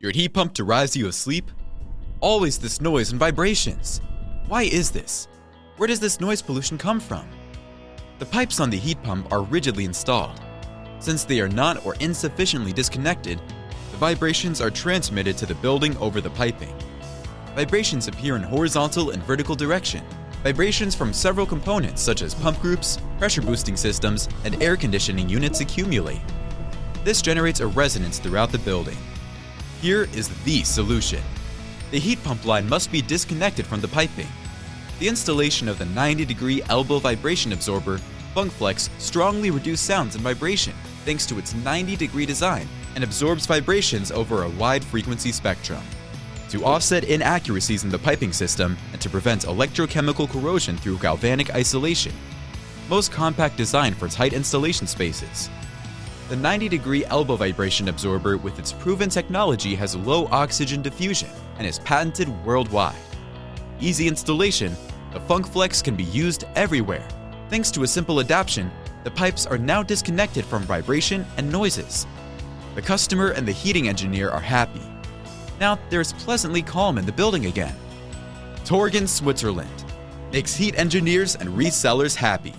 Your heat pump derives you of sleep? Always this noise and vibrations. Why is this? Where does this noise pollution come from? The pipes on the heat pump are rigidly installed. Since they are not or insufficiently disconnected, the vibrations are transmitted to the building over the piping. Vibrations appear in horizontal and vertical direction. Vibrations from several components such as pump groups, pressure boosting systems, and air conditioning units accumulate. This generates a resonance throughout the building. Here is the solution. The heat pump line must be disconnected from the piping. The installation of the 90-degree elbow vibration absorber, FunkFlex, strongly reduces sounds and vibration thanks to its 90-degree design and absorbs vibrations over a wide frequency spectrum. To offset inaccuracies in the piping system and to prevent electrochemical corrosion through galvanic isolation. Most compact design for tight installation spaces. The 90-degree elbow vibration absorber with its proven technology has low oxygen diffusion and is patented worldwide. Easy installation, the FunkFlex can be used everywhere. Thanks to a simple adaptation, the pipes are now disconnected from vibration and noises. The customer and the heating engineer are happy. Now there's pleasantly calm in the building again. Torgen, Switzerland makes heat engineers and resellers happy.